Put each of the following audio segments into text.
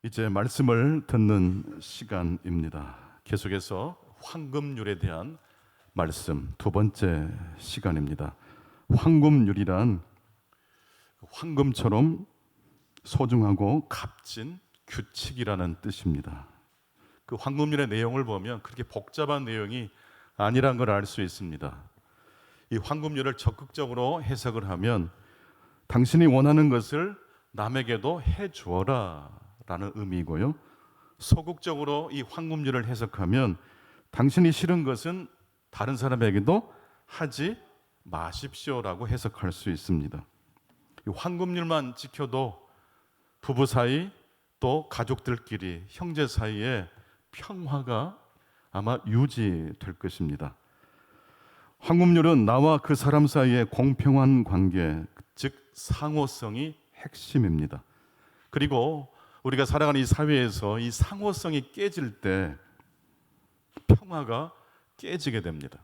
이제 말씀을 듣는 시간입니다. 계속해서 황금률에 대한 말씀 두 번째 시간입니다. 황금률이란 황금처럼 소중하고 값진 규칙이라는 뜻입니다. 그 황금률의 내용을 보면 그렇게 복잡한 내용이 아니란 걸 알 수 있습니다. 이 황금률을 적극적으로 해석을 하면 당신이 원하는 것을 남에게도 해주어라 라는 의미고요. 소극적으로 이 황금률을 해석하면 당신이 싫은 것은 다른 사람에게도 하지 마십시오라고 해석할 수 있습니다. 이 황금률만 지켜도 부부 사이 또 가족들끼리 형제 사이에 평화가 아마 유지될 것입니다. 황금률은 나와 그 사람 사이의 공평한 관계, 즉 상호성이 핵심입니다. 그리고 우리가 살아가는 이 사회에서 이 상호성이 깨질 때 평화가 깨지게 됩니다.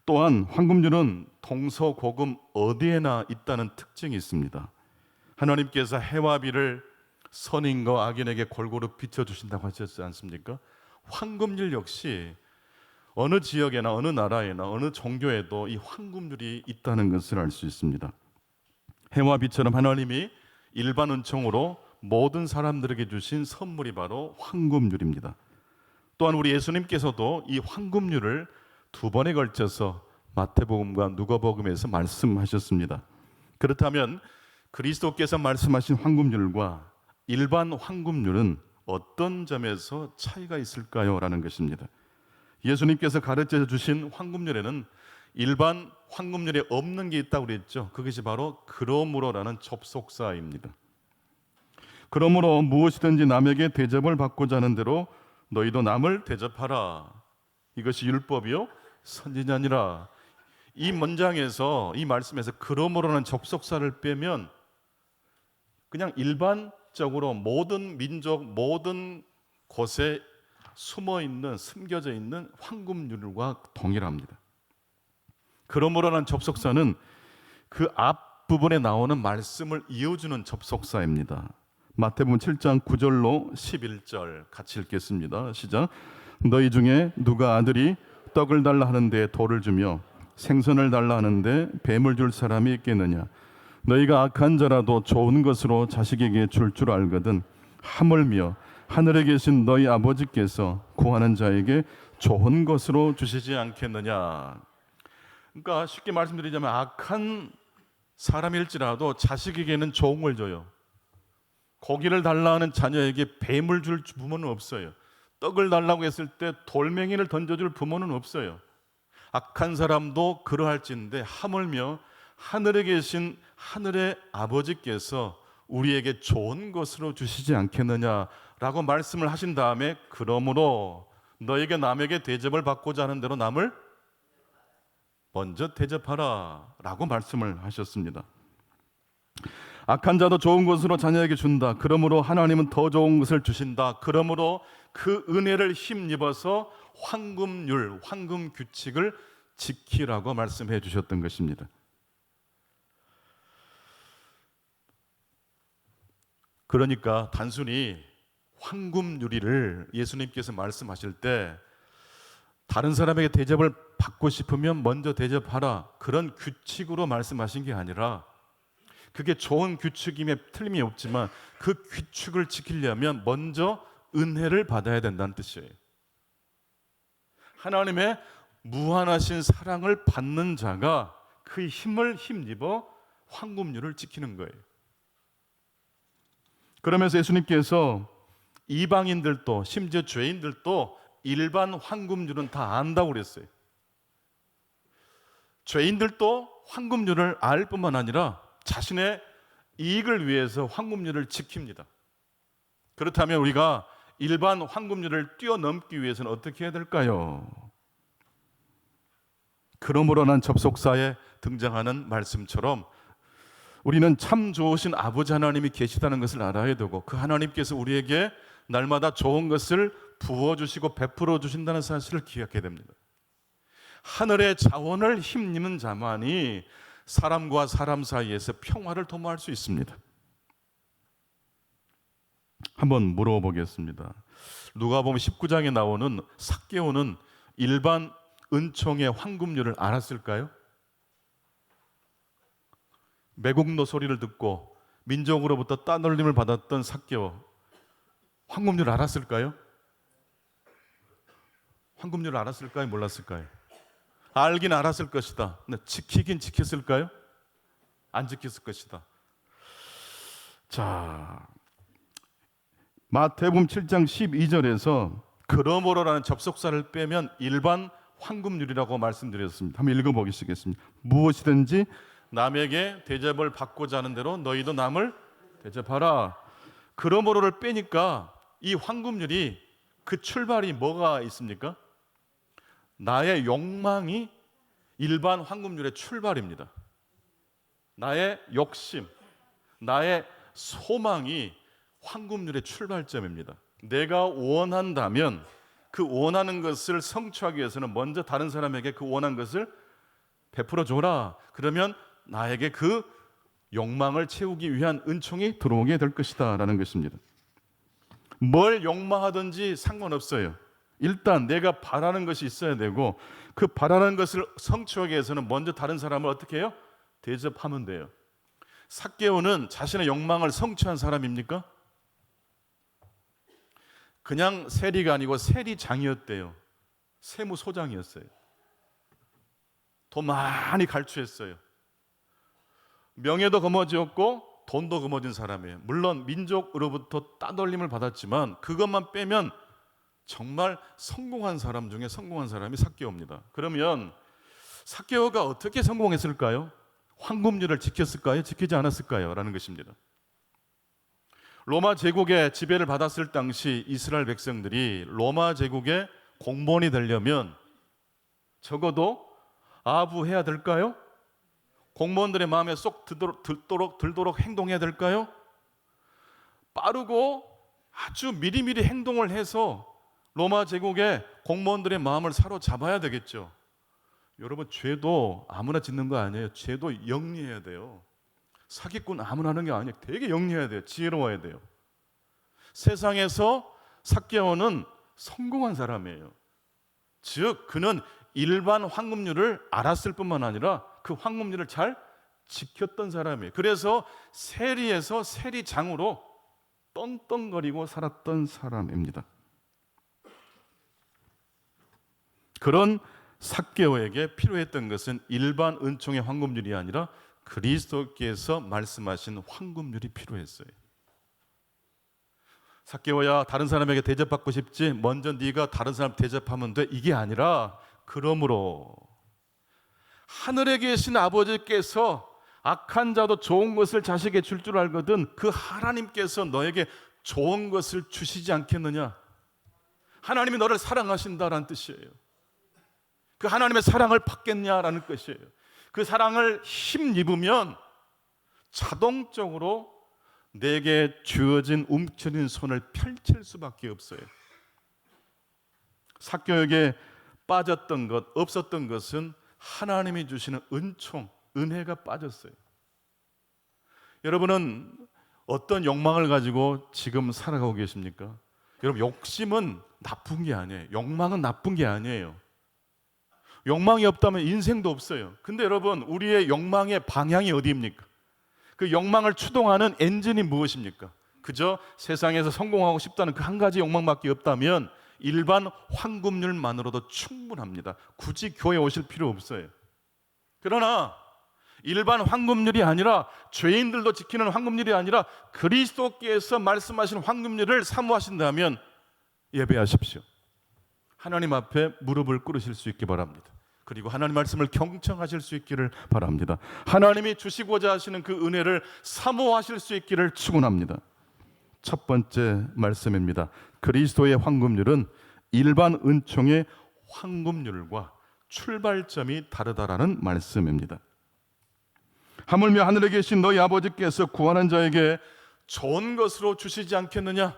또한 황금률은 동서고금 어디에나 있다는 특징이 있습니다. 하나님께서 해와 비를 선인과 악인에게 골고루 비춰주신다고 하셨지 않습니까? 황금률 역시 어느 지역에나 어느 나라에나 어느 종교에도 이 황금률이 있다는 것을 알 수 있습니다. 해와 비처럼 하나님이 일반 은총으로 모든 사람들에게 주신 선물이 바로 황금률입니다. 또한 우리 예수님께서도 이 황금률을 두 번에 걸쳐서 마태복음과 누가복음에서 말씀하셨습니다. 그렇다면 그리스도께서 말씀하신 황금률과 일반 황금률은 어떤 점에서 차이가 있을까요? 라는 것입니다. 예수님께서 가르쳐 주신 황금률에는 일반 황금률에 없는 게 있다고 그랬죠. 그것이 바로 그러므로라는 접속사입니다. 그러므로 무엇이든지 남에게 대접을 받고자 하는 대로 너희도 남을 대접하라. 이것이 율법이요 선지자니라. 이 문장에서 이 말씀에서 그러므로라는 접속사를 빼면 그냥 일반적으로 모든 민족 모든 곳에 숨겨져 있는 황금률과 동일합니다. 그러므로라는 접속사는 그 앞부분에 나오는 말씀을 이어주는 접속사입니다. 마태복음 7장 9절로 11절 같이 읽겠습니다. 시작. 너희 중에 누가 아들이 떡을 달라 하는데 돌을 주며 생선을 달라 하는데 뱀을 줄 사람이 있겠느냐? 너희가 악한 자라도 좋은 것으로 자식에게 줄 줄 알거든 하물며 하늘에 계신 너희 아버지께서 구하는 자에게 좋은 것으로 주시지 않겠느냐? 그러니까 쉽게 말씀드리자면 악한 사람일지라도 자식에게는 좋은 걸 줘요. 고기를 달라 하는 자녀에게 뱀을 줄 부모는 없어요. 떡을 달라고 했을 때 돌멩이를 던져줄 부모는 없어요. 악한 사람도 그러할진데 하물며 하늘에 계신 하늘의 아버지께서 우리에게 좋은 것으로 주시지 않겠느냐라고 말씀을 하신 다음에 그러므로 너에게 남에게 대접을 받고자 하는 대로 남을 먼저 대접하라 라고 말씀을 하셨습니다. 악한 자도 좋은 것으로 자녀에게 준다. 그러므로 하나님은 더 좋은 것을 주신다. 그러므로 그 은혜를 힘입어서 황금률, 황금 규칙을 지키라고 말씀해 주셨던 것입니다. 그러니까 단순히 황금률이를 예수님께서 말씀하실 때 다른 사람에게 대접을 받고 싶으면 먼저 대접하라 그런 규칙으로 말씀하신 게 아니라 그게 좋은 규칙임에 틀림이 없지만 그 규칙을 지키려면 먼저 은혜를 받아야 된다는 뜻이에요. 하나님의 무한하신 사랑을 받는 자가 그 힘을 힘입어 황금률을 지키는 거예요. 그러면서 예수님께서 이방인들도 심지어 죄인들도 일반 황금률은 다 안다고 그랬어요. 죄인들도 황금률을 알 뿐만 아니라 자신의 이익을 위해서 황금률을 지킵니다. 그렇다면 우리가 일반 황금률을 뛰어넘기 위해서는 어떻게 해야 될까요? 그러므로는 접속사에 등장하는 말씀처럼 우리는 참 좋으신 아버지 하나님이 계시다는 것을 알아야 되고 그 하나님께서 우리에게 날마다 좋은 것을 부어주시고 베풀어 주신다는 사실을 기억해야 됩니다. 하늘의 자원을 힘입는 자만이 사람과 사람 사이에서 평화를 도모할 수 있습니다. 한번 물어보겠습니다. 누가복음 19장에 나오는 삭개오는 일반 은총의 황금률을 알았을까요? 매국노 소리를 듣고 민족으로부터 따돌림을 받았던 삭개오, 황금률을 알았을까요? 황금률을 알았을까요? 몰랐을까요? 알긴 알았을 것이다. 근데 지키긴 지켰을까요? 안 지켰을 것이다. 자, 마태복음 7장 12절에서 그러므로라는 접속사를 빼면 일반 황금률이라고 말씀드렸습니다. 한번 읽어보시겠습니다. 무엇이든지 남에게 대접을 받고자 하는 대로 너희도 남을 대접하라. 그러므로를 빼니까 이 황금률이 그 출발이 뭐가 있습니까? 나의 욕망이 일반 황금률의 출발입니다. 나의 욕심, 나의 소망이 황금률의 출발점입니다. 내가 원한다면 그 원하는 것을 성취하기 위해서는 먼저 다른 사람에게 그 원한 것을 베풀어 줘라. 그러면 나에게 그 욕망을 채우기 위한 은총이 들어오게 될 것이다 라는 것입니다. 뭘 욕망하든지 상관없어요. 일단 내가 바라는 것이 있어야 되고 그 바라는 것을 성취하기 위해서는 먼저 다른 사람을 어떻게 해요? 대접하면 돼요. 삭개오는 자신의 욕망을 성취한 사람입니까? 그냥 세리가 아니고 세리장이었대요. 세무소장이었어요. 돈 많이 갈취했어요. 명예도 거머쥐었고 돈도 거머쥔 사람이에요. 물론 민족으로부터 따돌림을 받았지만 그것만 빼면 정말 성공한 사람 중에 성공한 사람이 삭개오입니다. 그러면 삭개오가 어떻게 성공했을까요? 황금률을 지켰을까요? 지키지 않았을까요? 라는 것입니다. 로마 제국의 지배를 받았을 당시 이스라엘 백성들이 로마 제국의 공무원이 되려면 적어도 아부해야 될까요? 공무원들의 마음에 쏙 들도록 행동해야 될까요? 빠르고 아주 미리미리 행동을 해서 로마 제국의 공무원들의 마음을 사로잡아야 되겠죠. 여러분, 죄도 아무나 짓는 거 아니에요. 죄도 영리해야 돼요. 사기꾼 아무나 하는 게 아니에요. 되게 영리해야 돼요. 지혜로워야 돼요. 세상에서 삭개오는 성공한 사람이에요. 즉 그는 일반 황금률을 알았을 뿐만 아니라 그 황금률을 잘 지켰던 사람이에요. 그래서 세리에서 세리장으로 떵떵거리고 살았던 사람입니다. 그런 삭개오에게 필요했던 것은 일반 은총의 황금률이 아니라 그리스도께서 말씀하신 황금률이 필요했어요. 삭개오야, 다른 사람에게 대접받고 싶지? 먼저 네가 다른 사람 대접하면 돼. 이게 아니라 그러므로 하늘에 계신 아버지께서 악한 자도 좋은 것을 자식에게 줄 줄 알거든 그 하나님께서 너에게 좋은 것을 주시지 않겠느냐? 하나님이 너를 사랑하신다라는 뜻이에요. 그 하나님의 사랑을 받겠냐라는 것이에요. 그 사랑을 힘입으면 자동적으로 내게 주어진 움켜진 손을 펼칠 수밖에 없어요. 삭개오에게 빠졌던 것, 없었던 것은 하나님이 주시는 은총, 은혜가 빠졌어요. 여러분은 어떤 욕망을 가지고 지금 살아가고 계십니까? 여러분, 욕심은 나쁜 게 아니에요. 욕망은 나쁜 게 아니에요. 욕망이 없다면 인생도 없어요. 근데 여러분, 우리의 욕망의 방향이 어디입니까? 그 욕망을 추동하는 엔진이 무엇입니까? 그저 세상에서 성공하고 싶다는 그 한 가지 욕망밖에 없다면 일반 황금률만으로도 충분합니다. 굳이 교회 오실 필요 없어요. 그러나 일반 황금률이 아니라 죄인들도 지키는 황금률이 아니라 그리스도께서 말씀하신 황금률을 사모하신다면 예배하십시오. 하나님 앞에 무릎을 꿇으실 수 있기 바랍니다. 그리고 하나님 말씀을 경청하실 수 있기를 바랍니다. 하나님이 주시고자 하시는 그 은혜를 사모하실 수 있기를 축원합니다. 첫 번째 말씀입니다. 그리스도의 황금률은 일반 은총의 황금률과 출발점이 다르다라는 말씀입니다. 하물며 하늘에 계신 너희 아버지께서 구하는 자에게 좋은 것으로 주시지 않겠느냐?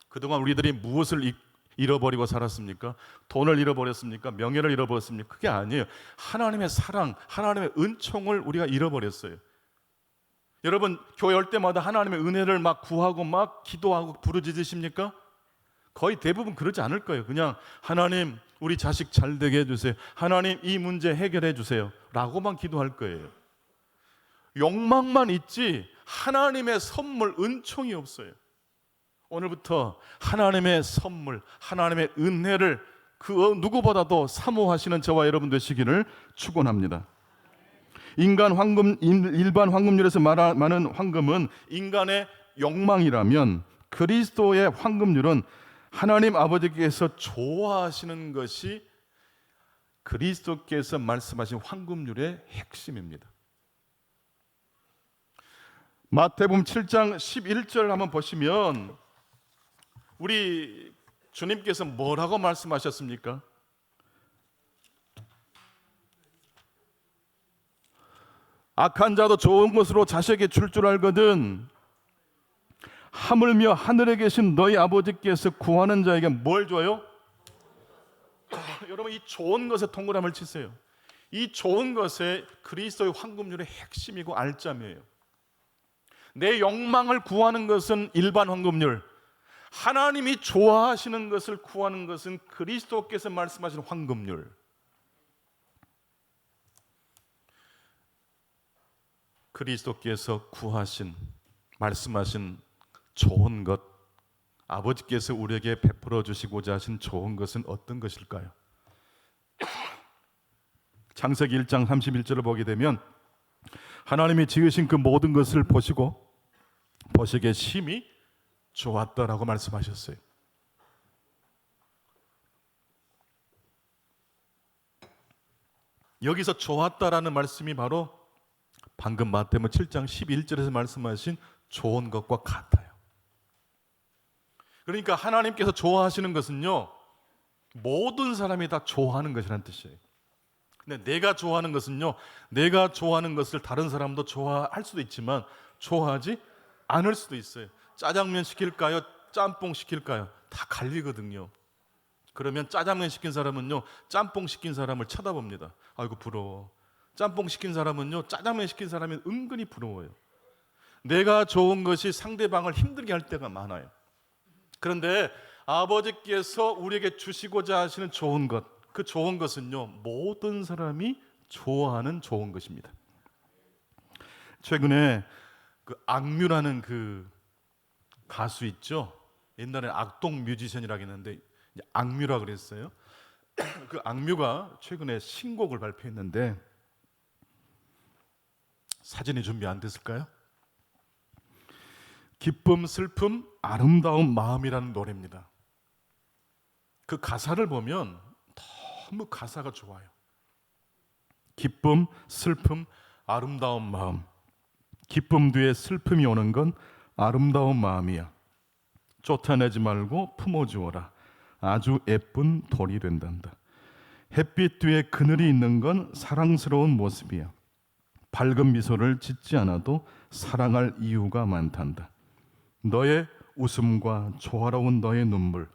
그동안 우리들이 무엇을 잃어버리고 살았습니까? 돈을 잃어버렸습니까? 명예를 잃어버렸습니까? 그게 아니에요. 하나님의 사랑, 하나님의 은총을 우리가 잃어버렸어요. 여러분 교회 올 때마다 하나님의 은혜를 막 구하고 막 기도하고 부르짖으십니까? 거의 대부분 그러지 않을 거예요. 그냥 하나님 우리 자식 잘 되게 해주세요. 하나님 이 문제 해결해 주세요 라고만 기도할 거예요. 욕망만 있지 하나님의 선물, 은총이 없어요. 오늘부터 하나님의 선물, 하나님의 은혜를 그 누구보다도 사모하시는 저와 여러분 되시기를 축원합니다. 일반 황금률에서 말하는 황금은 인간의 욕망이라면 그리스도의 황금률은 하나님 아버지께서 좋아하시는 것이 그리스도께서 말씀하신 황금률의 핵심입니다. 마태복음 7장 11절 한번 보시면 우리 주님께서 뭐라고 말씀하셨습니까? 악한 자도 좋은 것으로 자식에게 줄 줄 알거든 하물며 하늘에 계신 너희 아버지께서 구하는 자에게 뭘 줘요? 여러분 이 좋은 것에 동그라미를 치세요. 이 좋은 것에 그리스도의 황금률의 핵심이고 알짜미예요. 내 욕망을 구하는 것은 일반 황금률, 하나님이 좋아하시는 것을 구하는 것은 그리스도께서 말씀하신 황금률. 그리스도께서 구하신, 말씀하신 좋은 것, 아버지께서 우리에게 베풀어 주시고자 하신 좋은 것은 어떤 것일까요? 창세기 1장 31절을 보게 되면 하나님이 지으신 그 모든 것을 보시고 보시기에 심히 좋았다라고 말씀하셨어요. 여기서 좋았다라는 말씀이 바로 방금 마태복음 7장 11절에서 말씀하신 좋은 것과 같아요. 그러니까 하나님께서 좋아하시는 것은요, 모든 사람이 다 좋아하는 것이라는 뜻이에요. 근데 내가 좋아하는 것은요, 내가 좋아하는 것을 다른 사람도 좋아할 수도 있지만 좋아하지 않을 수도 있어요. 짜장면 시킬까요? 짬뽕 시킬까요? 다 갈리거든요. 그러면 짜장면 시킨 사람은요, 짬뽕 시킨 사람을 쳐다봅니다. 아이고 부러워. 짬뽕 시킨 사람은요, 짜장면 시킨 사람이 은근히 부러워요. 내가 좋은 것이 상대방을 힘들게 할 때가 많아요. 그런데 아버지께서 우리에게 주시고자 하시는 좋은 것, 그 좋은 것은요, 모든 사람이 좋아하는 좋은 것입니다. 최근에 그 악뮤라는 그 가수 있죠. 옛날에 악동 뮤지션이라고 했는데 악뮤라 그랬어요. 그 악뮤가 최근에 신곡을 발표했는데 사진이 준비 안 됐을까요? 기쁨, 슬픔, 아름다운 마음이라는 노래입니다. 그 가사를 보면 너무 가사가 좋아요. 기쁨, 슬픔, 아름다운 마음. 기쁨 뒤에 슬픔이 오는 건 아름다운 마음이야. 쫓아내지 말고 품어주어라. 아주 예쁜 돌이 된단다. 햇빛 뒤에 그늘이 있는 건 사랑스러운 모습이야. 밝은 미소를 짓지 않아도 사랑할 이유가 많단다. 너의 웃음과 조화로운 너의 눈물,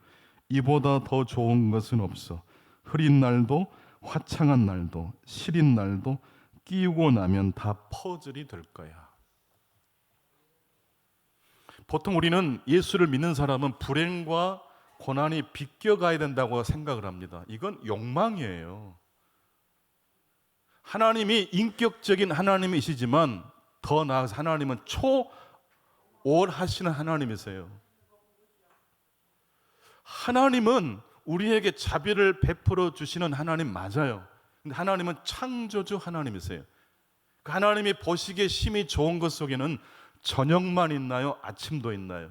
이보다 더 좋은 것은 없어. 흐린 날도 화창한 날도 시린 날도 끼우고 나면 다 퍼즐이 될 거야. 보통 우리는 예수를 믿는 사람은 불행과 고난이 비껴가야 된다고 생각을 합니다. 이건 욕망이에요. 하나님이 인격적인 하나님이시지만 더 나아가서 하나님은 초월하시는 하나님이세요. 하나님은 우리에게 자비를 베풀어 주시는 하나님 맞아요. 근데 하나님은 창조주 하나님이세요. 그 하나님이 보시기에 심히 좋은 것 속에는 저녁만 있나요? 아침도 있나요?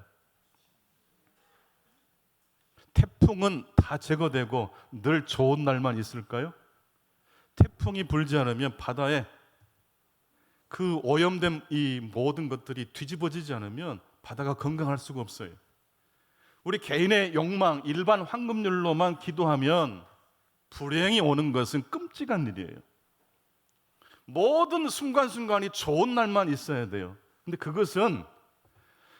태풍은 다 제거되고 늘 좋은 날만 있을까요? 태풍이 불지 않으면 바다에 그 오염된 이 모든 것들이 뒤집어지지 않으면 바다가 건강할 수가 없어요. 우리 개인의 욕망, 일반 황금률로만 기도하면 불행이 오는 것은 끔찍한 일이에요. 모든 순간순간이 좋은 날만 있어야 돼요. 근데 그것은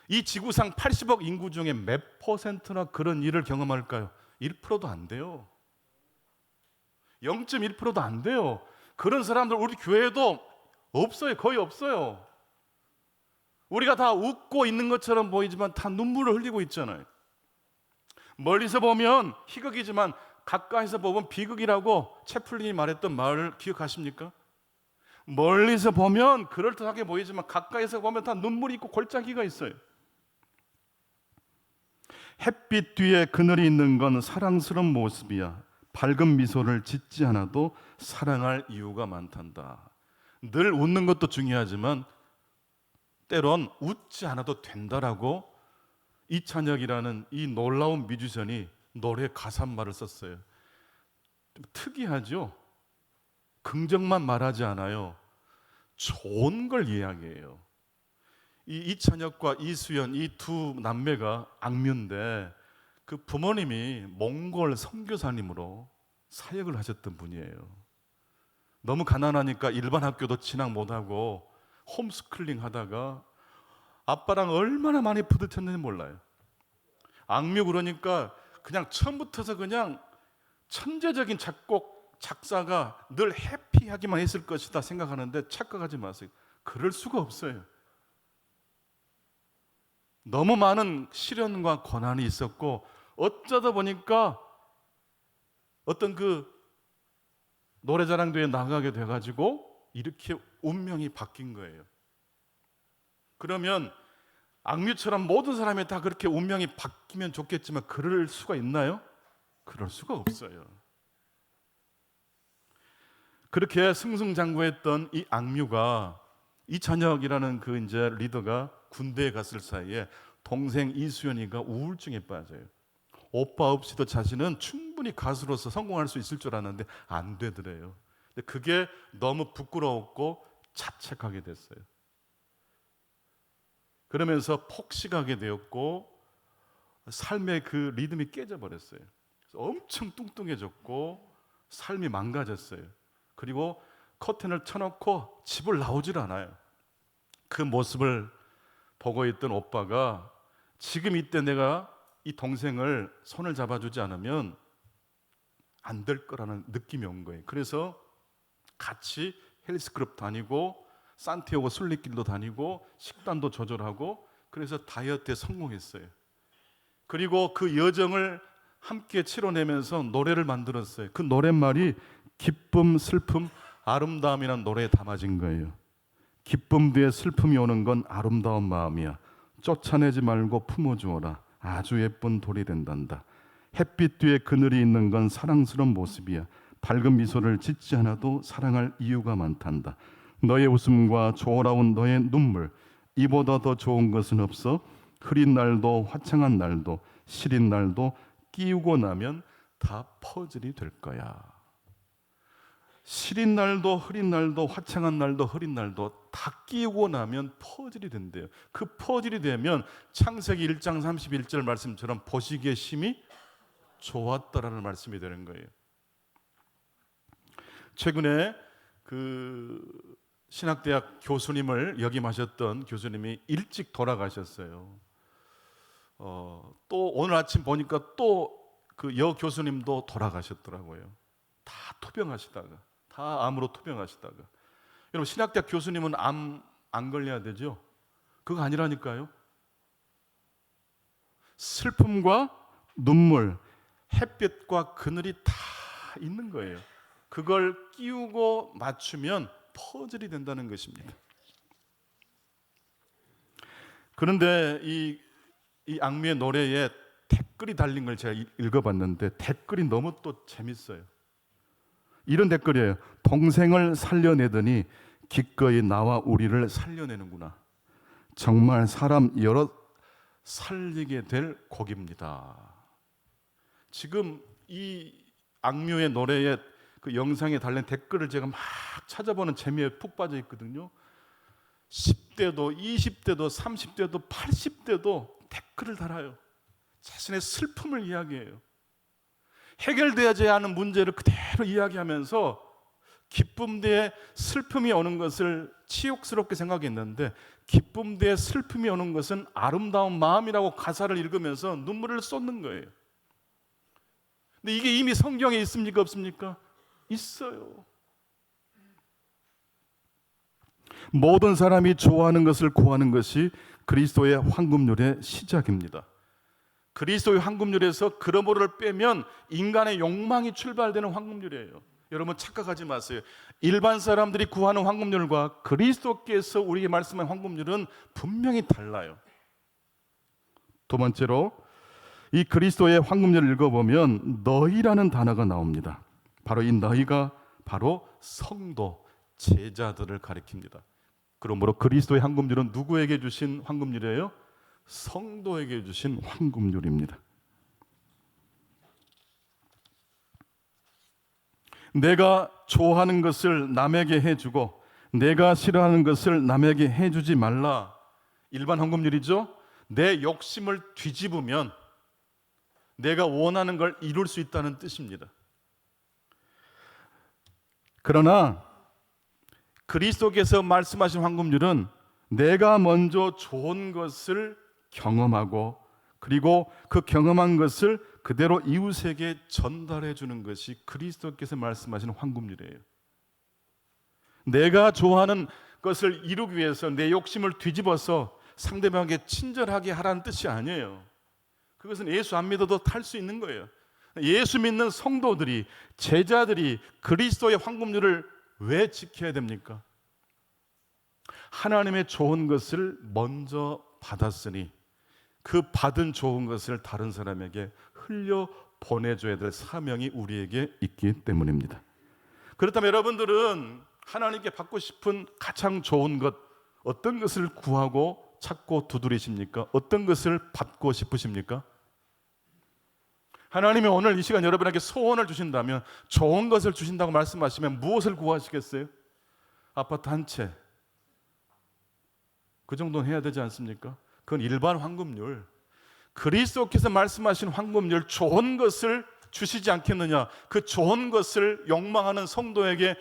이 지구상 80억 인구 중에 몇 퍼센트나 그런 일을 경험할까요? 1%도 안 돼요. 0.1%도 안 돼요. 그런 사람들 우리 교회에도 없어요. 거의 없어요. 우리가 다 웃고 있는 것처럼 보이지만 다 눈물을 흘리고 있잖아요. 멀리서 보면 희극이지만 가까이서 보면 비극이라고 채플린이 말했던 말을 기억하십니까? 멀리서 보면 그럴듯하게 보이지만 가까이서 보면 다 눈물이 있고 골짜기가 있어요. 햇빛 뒤에 그늘이 있는 건 사랑스러운 모습이야. 밝은 미소를 짓지 않아도 사랑할 이유가 많단다. 늘 웃는 것도 중요하지만 때론 웃지 않아도 된다라고 이찬혁이라는 이 놀라운 뮤지션이 노래 가사말을 썼어요. 좀 특이하죠? 긍정만 말하지 않아요. 좋은 걸 이야기해요. 이 이찬혁과 이수연 이 두 남매가 악뮤인데 그 부모님이 몽골 선교사님으로 사역을 하셨던 분이에요. 너무 가난하니까 일반 학교도 진학 못하고 홈스쿨링 하다가 아빠랑 얼마나 많이 부딪혔는지 몰라요. 악뮤 그러니까 그냥 처음부터서 그냥 천재적인 작사가 늘 해피하기만 했을 것이다 생각하는데 착각하지 마세요. 그럴 수가 없어요. 너무 많은 시련과 고난이 있었고 어쩌다 보니까 어떤 그 노래자랑대회에 나가게 돼가지고 이렇게 운명이 바뀐 거예요. 그러면 악뮤처럼 모든 사람이 다 그렇게 운명이 바뀌면 좋겠지만 그럴 수가 있나요? 그럴 수가 없어요. 그렇게 승승장구했던 이 악뮤가 이찬혁이라는 그 이제 리더가 군대에 갔을 사이에 동생 이수연이가 우울증에 빠져요. 오빠 없이도 자신은 충분히 가수로서 성공할 수 있을 줄 알았는데 안 되더래요. 근데 그게 너무 부끄러웠고 자책하게 됐어요. 그러면서 폭식하게 되었고 삶의 그 리듬이 깨져버렸어요. 엄청 뚱뚱해졌고 삶이 망가졌어요. 그리고 커튼을 쳐놓고 집을 나오질 않아요. 그 모습을 보고 있던 오빠가 지금 이때 내가 이 동생을 손을 잡아주지 않으면 안 될 거라는 느낌이 온 거예요. 그래서 같이 헬스클럽 다니고 산티아고 순례길도 다니고 식단도 조절하고 그래서 다이어트에 성공했어요. 그리고 그 여정을 함께 치러내면서 노래를 만들었어요. 그 노랫말이 기쁨, 슬픔, 아름다움이라는 노래에 담아진 거예요. 기쁨 뒤에 슬픔이 오는 건 아름다운 마음이야. 쫓아내지 말고 품어주어라. 아주 예쁜 돌이 된단다. 햇빛 뒤에 그늘이 있는 건 사랑스러운 모습이야. 밝은 미소를 짓지 않아도 사랑할 이유가 많단다. 너의 웃음과 조라운 너의 눈물, 이보다 더 좋은 것은 없어. 흐린 날도 화창한 날도 시린 날도 끼우고 나면 다 퍼즐이 될 거야. 시린 날도 흐린 날도 화창한 날도 흐린 날도 다 끼우고 나면 퍼즐이 된대요. 그 퍼즐이 되면 창세기 1장 31절 말씀처럼 보시기에 심히 좋았다라는 말씀이 되는 거예요. 최근에 그 신학대학 교수님을 역임하셨던 교수님이 일찍 돌아가셨어요. 또 오늘 아침 보니까 또 그 여 교수님도 돌아가셨더라고요. 다 투병하시다가 다 암으로 투병하시다가. 여러분 신학대학 교수님은 암 안 걸려야 되죠? 그거 아니라니까요. 슬픔과 눈물, 햇빛과 그늘이 다 있는 거예요. 그걸 끼우고 맞추면 퍼즐이 된다는 것입니다. 그런데 이 악뮤의 노래에 댓글이 달린 걸 제가 읽어봤는데 댓글이 너무 또 재밌어요. 이런 댓글이에요. 동생을 살려내더니 기꺼이 나와 우리를 살려내는구나. 정말 사람 여럿 살리게 될 곡입니다. 지금 이 악뮤의 노래에 그 영상에 달린 댓글을 제가 막 찾아보는 재미에 푹 빠져 있거든요. 10대도 20대도 30대도 80대도 댓글을 달아요. 자신의 슬픔을 이야기해요. 해결되어야 하는 문제를 그대로 이야기하면서 기쁨 뒤에 슬픔이 오는 것을 치욕스럽게 생각했는데 기쁨 뒤에 슬픔이 오는 것은 아름다운 마음이라고 가사를 읽으면서 눈물을 쏟는 거예요. 근데 이게 이미 성경에 있습니까? 없습니까? 있어요. 모든 사람이 좋아하는 것을 구하는 것이 그리스도의 황금률의 시작입니다. 그리스도의 황금률에서 그러므로를 빼면 인간의 욕망이 출발되는 황금률이에요. 여러분 착각하지 마세요. 일반 사람들이 구하는 황금률과 그리스도께서 우리에게 말씀한 황금률은 분명히 달라요. 두 번째로 이 그리스도의 황금률을 읽어보면 너희라는 단어가 나옵니다. 바로 이 너희가 바로 성도, 제자들을 가리킵니다. 그러므로 그리스도의 황금률은 누구에게 주신 황금률이에요? 성도에게 주신 황금률입니다. 내가 좋아하는 것을 남에게 해주고 내가 싫어하는 것을 남에게 해주지 말라. 일반 황금률이죠. 내 욕심을 뒤집으면 내가 원하는 걸 이룰 수 있다는 뜻입니다. 그러나 그리스도께서 말씀하신 황금률은 내가 먼저 좋은 것을 경험하고 그리고 그 경험한 것을 그대로 이웃에게 전달해 주는 것이 그리스도께서 말씀하시는 황금률이에요. 내가 좋아하는 것을 이루기 위해서 내 욕심을 뒤집어서 상대방에게 친절하게 하라는 뜻이 아니에요. 그것은 예수 안 믿어도 탈 수 있는 거예요. 예수 믿는 성도들이, 제자들이 그리스도의 황금률을 왜 지켜야 됩니까? 하나님의 좋은 것을 먼저 받았으니 그 받은 좋은 것을 다른 사람에게 흘려 보내줘야 될 사명이 우리에게 있기 때문입니다. 그렇다면 여러분들은 하나님께 받고 싶은 가장 좋은 것, 어떤 것을 구하고 찾고 두드리십니까? 어떤 것을 받고 싶으십니까? 하나님이 오늘 이 시간 여러분에게 소원을 주신다면, 좋은 것을 주신다고 말씀하시면 무엇을 구하시겠어요? 아파트 한 채, 그 정도는 해야 되지 않습니까? 그건 일반 황금률. 그리스도께서 말씀하신 황금률, 좋은 것을 주시지 않겠느냐? 그 좋은 것을 욕망하는 성도에게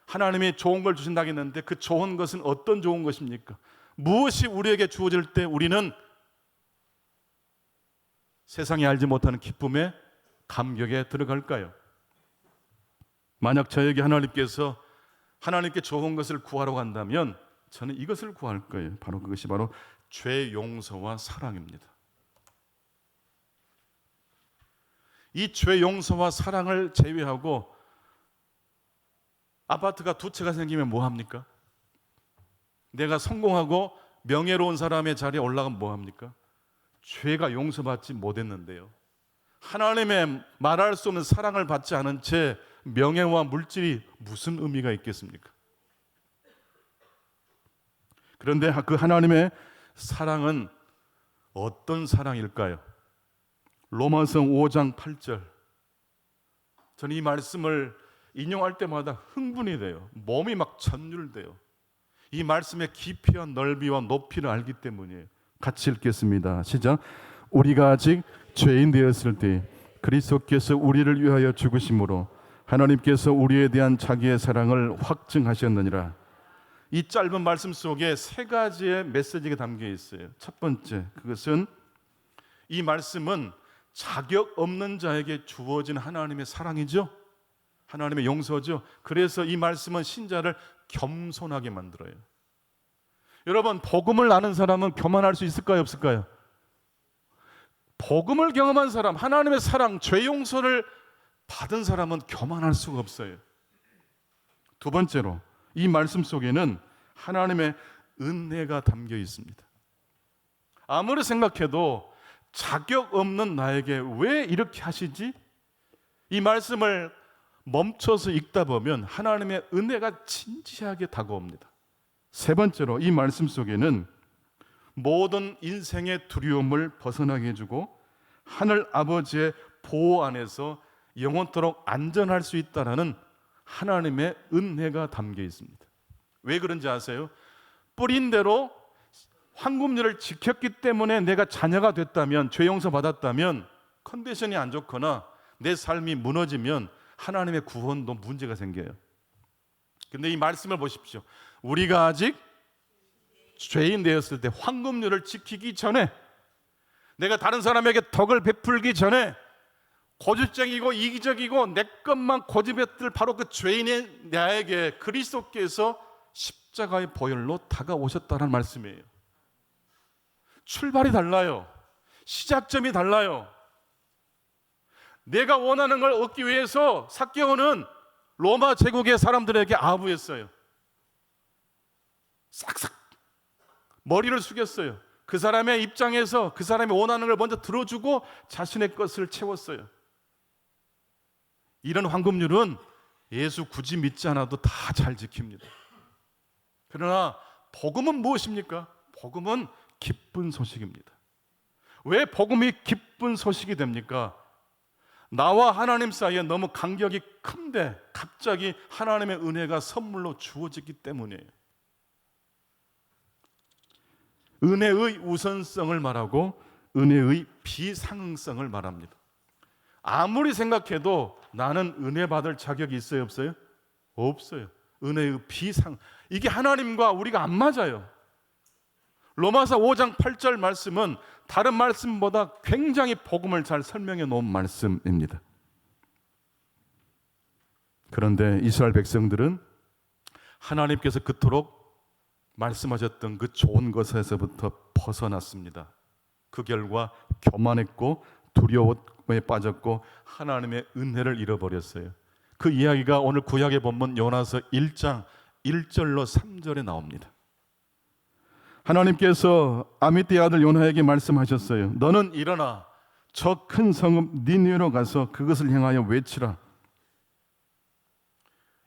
하나님이 좋은 걸 주신다고 했는데 그 좋은 것은 어떤 좋은 것입니까? 무엇이 우리에게 주어질 때 우리는 세상이 알지 못하는 기쁨의 감격에 들어갈까요? 만약 저에게 하나님께서 하나님께 좋은 것을 구하라고 한다면 저는 이것을 구할 거예요. 바로 그것이 바로 죄 용서와 사랑입니다. 이 죄 용서와 사랑을 제외하고 아파트가 두 채가 생기면 뭐 합니까? 내가 성공하고 명예로운 사람의 자리에 올라가면 뭐 합니까? 죄가 용서받지 못했는데요. 하나님의 말할 수 없는 사랑을 받지 않은 채 명예와 물질이 무슨 의미가 있겠습니까? 그런데 그 하나님의 사랑은 어떤 사랑일까요? 로마서 5장 8절. 저는 이 말씀을 인용할 때마다 흥분이 돼요. 몸이 막 전율돼요. 이 말씀의 깊이와 넓이와 높이를 알기 때문이에요. 같이 읽겠습니다. 시작. 우리가 아직 죄인 되었을 때 그리스도께서 우리를 위하여 죽으심으로 하나님께서 우리에 대한 자기의 사랑을 확증하셨느니라. 이 짧은 말씀 속에 세 가지의 메시지가 담겨 있어요. 첫 번째, 그것은 이 말씀은 자격 없는 자에게 주어진 하나님의 사랑이죠. 하나님의 용서죠. 그래서 이 말씀은 신자를 겸손하게 만들어요. 여러분, 복음을 아는 사람은 교만할 수 있을까요, 없을까요? 복음을 경험한 사람, 하나님의 사랑, 죄 용서를 받은 사람은 교만할 수가 없어요. 두 번째로, 이 말씀 속에는 하나님의 은혜가 담겨 있습니다. 아무리 생각해도 자격 없는 나에게 왜 이렇게 하시지? 이 말씀을 멈춰서 읽다 보면 하나님의 은혜가 진지하게 다가옵니다. 세 번째로, 이 말씀 속에는 모든 인생의 두려움을 벗어나게 해주고 하늘 아버지의 보호 안에서 영원토록 안전할 수 있다는 하나님의 은혜가 담겨 있습니다. 왜 그런지 아세요? 뿌린 대로 황금률을 지켰기 때문에 내가 자녀가 됐다면, 죄 용서 받았다면, 컨디션이 안 좋거나 내 삶이 무너지면 하나님의 구원도 문제가 생겨요. 근데 이 말씀을 보십시오. 우리가 아직 죄인 되었을 때 황금률을 지키기 전에, 내가 다른 사람에게 덕을 베풀기 전에 고집쟁이고 이기적이고 내 것만 고집했을 바로 그 죄인의 나에게 그리스도께서 십자가의 보혈로 다가오셨다는 말씀이에요. 출발이 달라요. 시작점이 달라요. 내가 원하는 걸 얻기 위해서 삭개오는 로마 제국의 사람들에게 아부했어요. 싹싹 머리를 숙였어요. 그 사람의 입장에서 그 사람이 원하는 걸 먼저 들어주고 자신의 것을 채웠어요. 이런 황금률은 예수 굳이 믿지 않아도 다 잘 지킵니다. 그러나 복음은 무엇입니까? 복음은 기쁜 소식입니다. 왜 복음이 기쁜 소식이 됩니까? 나와 하나님 사이에 너무 간격이 큰데 갑자기 하나님의 은혜가 선물로 주어지기 때문이에요. 은혜의 우선성을 말하고 은혜의 비상응성을 말합니다. 아무리 생각해도 나는 은혜 받을 자격이 있어요, 없어요? 없어요. 은혜의 비상, 이게 하나님과 우리가 안 맞아요. 로마서 5장 8절 말씀은 다른 말씀보다 굉장히 복음을 잘 설명해 놓은 말씀입니다. 그런데 이스라엘 백성들은 하나님께서 그토록 말씀하셨던 그 좋은 것에서부터 벗어났습니다. 그 결과 교만했고 두려움에 빠졌고 하나님의 은혜를 잃어버렸어요. 그 이야기가 오늘 구약의 본문 요나서 1장 1절로 3절에 나옵니다. 하나님께서 아미떼의 아들 요나에게 말씀하셨어요. 너는 일어나 저 큰 성읍 니느웨로 가서 그것을 향하여 외치라.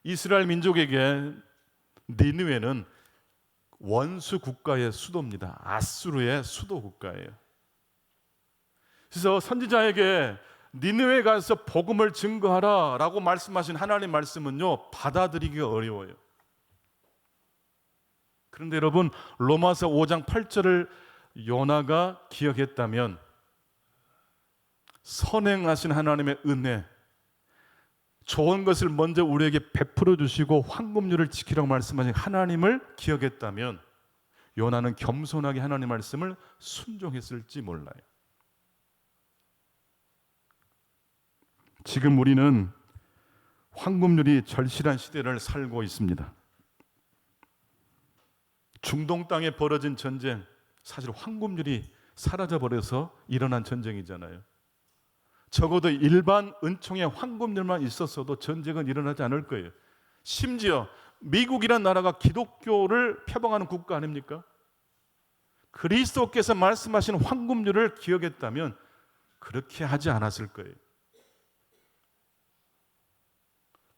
이스라엘 민족에게 니느웨는 원수 국가의 수도입니다. 아수르의 수도 국가예요. 그래서 선지자에게 니느웨 가서 복음을 증거하라 라고 말씀하신 하나님 말씀은요, 받아들이기가 어려워요. 그런데 여러분, 로마서 5장 8절을 요나가 기억했다면 선행하신 하나님의 은혜, 좋은 것을 먼저 우리에게 베풀어 주시고 황금률을 지키라고 말씀하신 하나님을 기억했다면 요나는 겸손하게 하나님 말씀을 순종했을지 몰라요. 지금 우리는 황금률이 절실한 시대를 살고 있습니다. 중동 땅에 벌어진 전쟁, 사실 황금률이 사라져버려서 일어난 전쟁이잖아요. 적어도 일반 은총의 황금률만 있었어도 전쟁은 일어나지 않을 거예요. 심지어 미국이란 나라가 기독교를 표방하는 국가 아닙니까? 그리스도께서 말씀하신 황금률을 기억했다면 그렇게 하지 않았을 거예요.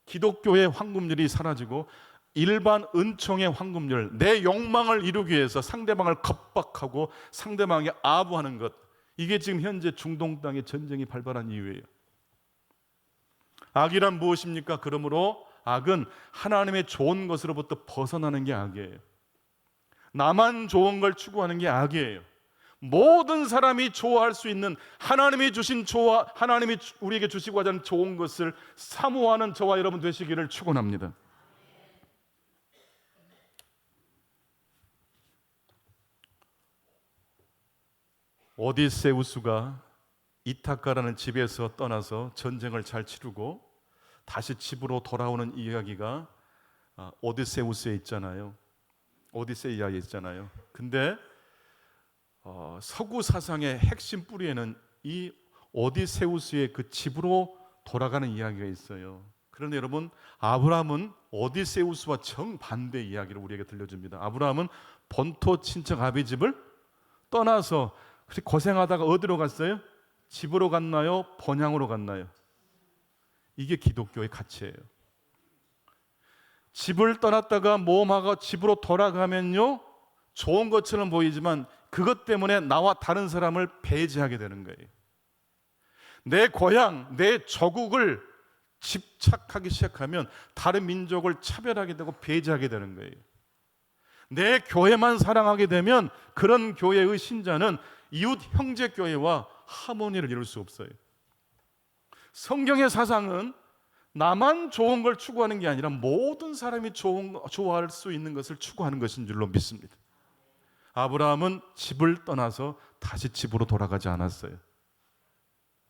기독교의 황금률이 사라지고 일반 은총의 황금률, 내 욕망을 이루기 위해서 상대방을 겁박하고 상대방에 아부하는 것, 이게 지금 현재 중동 땅의 전쟁이 발발한 이유예요. 악이란 무엇입니까? 그러므로 악은 하나님의 좋은 것으로부터 벗어나는 게 악이에요. 나만 좋은 걸 추구하는 게 악이에요. 모든 사람이 좋아할 수 있는 하나님이 주신 하나님이 우리에게 주시고 하자는 좋은 것을 사모하는 저와 여러분 되시기를 축원합니다. 오디세우스가 이타카라는 집에서 떠나서 전쟁을 잘 치르고 다시 집으로 돌아오는 이야기가 오디세우스에 있잖아요. 오디세이아에 있잖아요. 근데 서구 사상의 핵심 뿌리에는 이 오디세우스의 그 집으로 돌아가는 이야기가 있어요. 그런데 여러분, 아브라함은 오디세우스와 정반대 이야기를 우리에게 들려줍니다. 아브라함은 본토 친척 아비 집을 떠나서 고생하다가 어디로 갔어요? 집으로 갔나요? 본향으로 갔나요? 이게 기독교의 가치예요. 집을 떠났다가 모험하고 집으로 돌아가면요, 좋은 것처럼 보이지만 그것 때문에 나와 다른 사람을 배제하게 되는 거예요. 내 고향, 내 조국을 집착하기 시작하면 다른 민족을 차별하게 되고 배제하게 되는 거예요. 내 교회만 사랑하게 되면 그런 교회의 신자는 이웃 형제 교회와 하모니를 이룰 수 없어요. 성경의 사상은 나만 좋은 걸 추구하는 게 아니라 모든 사람이 좋아할 수 있는 것을 추구하는 것인 줄로 믿습니다. 아브라함은 집을 떠나서 다시 집으로 돌아가지 않았어요.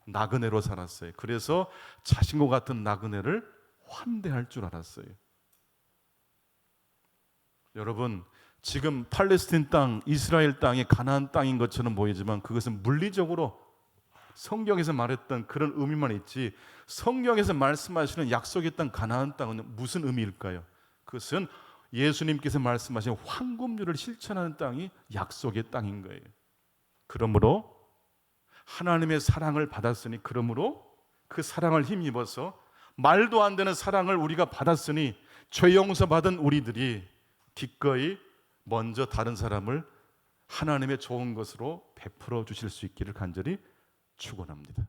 나그네로 살았어요. 그래서 자신과 같은 나그네를 환대할 줄 알았어요. 여러분, 지금 팔레스틴 땅, 이스라엘 땅이 가나안 땅인 것처럼 보이지만 그것은 물리적으로 성경에서 말했던 그런 의미만 있지, 성경에서 말씀하시는 약속의 땅 가나안 땅은 무슨 의미일까요? 그것은 예수님께서 말씀하신 황금률을 실천하는 땅이 약속의 땅인 거예요. 그러므로 하나님의 사랑을 받았으니, 그러므로 그 사랑을 힘입어서 말도 안 되는 사랑을 우리가 받았으니 죄 용서받은 우리들이 기꺼이 먼저 다른 사람을 하나님의 좋은 것으로 베풀어 주실 수 있기를 간절히 축원합니다.